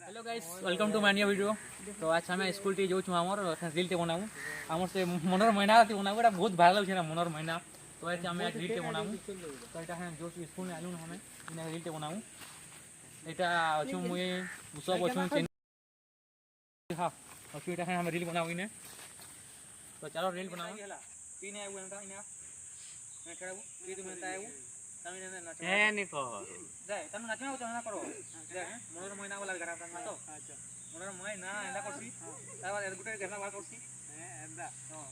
Hello guys welcome to मानिया video. तो आज आम स्कूल टी जाऊँ आमर रील टे बनाऊ आमर से मनर मैना बनाऊ एटा बहुत भाइराल होना मनर मैना। तो आज आम रील टे बनाऊ तो यहाँ जो स्कूल में आलू हमें रील टे बनाऊ यहाँ अच्छु मुई सब अच्छु हाँ अच्छु यहाँ हम रील बनाऊ इने। तो चलो रील बनाऊ तीन आगू एंटा इना मैं खेलबू ये तुम एंटा आगू तनु ने नाच ए नि को जाय तनु नाच ना तो करो जाय मनर मैना वाला गाना तनु तो अच्छा मनर मैना एंदा करसी तावा ए गुटे गाना बार करसी एंदा हां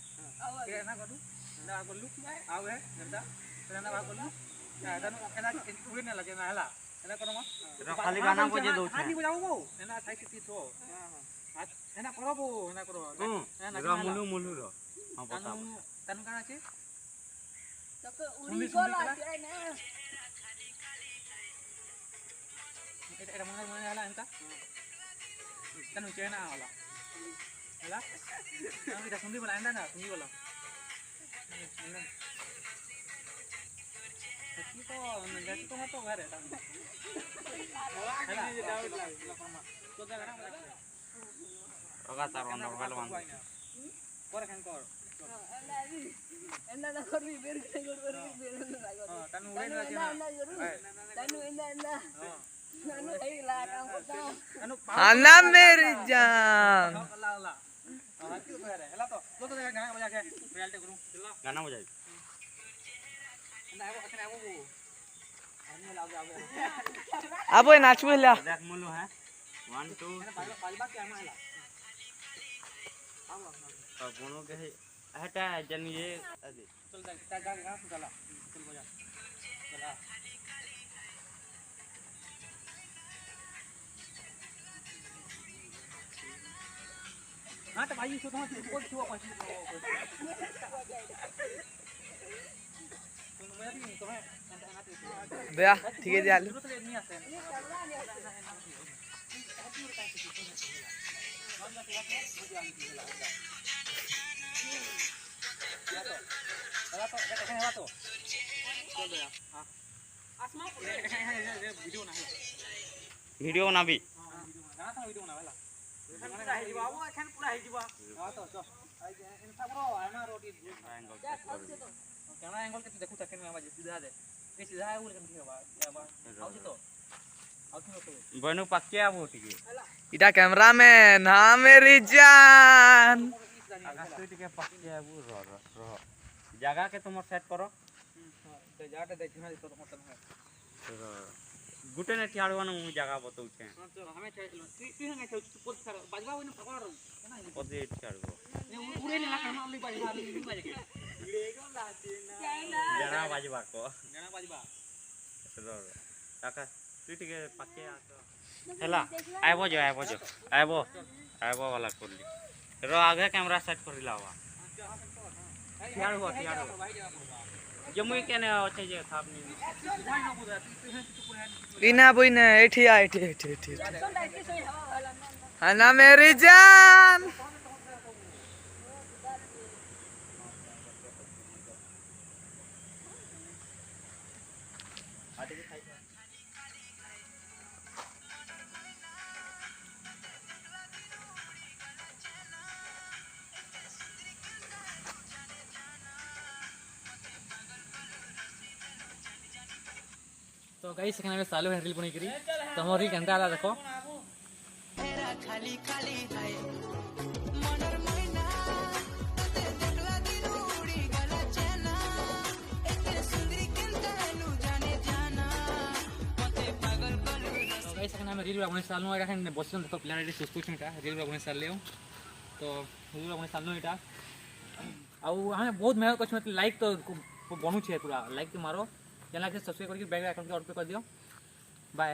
के ना करू एंदा करलु आउ है एंदा एंदा बार करलु या तनु एना उड़े ना लगे ना हला एना करो म खाली गाना बजे दउ छे हाथी बजाऊ बो एना साइड से तो हां एना करो बो एना करो एना मुलु मुलु रो हां बता तनु गाना छे तक उड़ी गोला जाय ना एटा मनर मैना हला एंता तनु चेना वाला हला तनु इटा सुंदी वाला एंदा ना सुंदी वाला की तो मत घरे तनु हला तो गाना ओगा तार अंदर वाला वन कर खान कर एंदा ना करबी बेर कर बेर हां तनु उड़े ना तनु एंदा आना मेरी जान गाना बजाई अब नाचबो हला देख मुलु है 1 2 बाजबा के आमा हला अब कोनो के हटा जन ये चल जा गाना चला चल बजा चला हाँ तो भाई तो कोई छुआ पास भैया ठीक है जाल वीडियो ना भी बनु पक्के आबो टिके इटा कैमरामैन हां मेरी जान आकाश तो टिके पक्के आबो रो जगह के तुम सेट करो तो जाटे देखना तो मत है गुटे ने ठाड़वा न जगह बताउ छे हमें ती हंगे छ पोत कर बाजबा ओने पकड़ ओदे ठाड़वा उड़े ने लाख हम बाजबा बाजे के वीडियो लाती ना जना बाजबा को जना बाजबा रो काका तू टिके पक्के आ तो हला आइबो जो आइबो वाला करली रो आगे कैमरा सेट कर लावा ठाड़वा जमुई केने अच्छे जे थापनी इना बोइना एठी आ एठी आना मेरी जान तो गाइस एखन में चालू है रील बनै करी तो हमर रील केनता आला देखो खाली खाली है मनर मैना ते देखला दिन उड़ी गला चना एते सुंदरी केनता लू जाने जाना मते पागल कर तो गाइस एखन में रील बनै चालू है एखन बसन देखो प्लान रेडी सुस्कुच मिटा रील बनै चालले तो रील बनै चालनो एटा आ हमें बहुत मेहनत करछ मतलब लाइक तो बनू छे पूरा लाइक के मारो चैनल के सब्सक्राइब करके बेल आइकन के ऑन पे कर दियो बाय।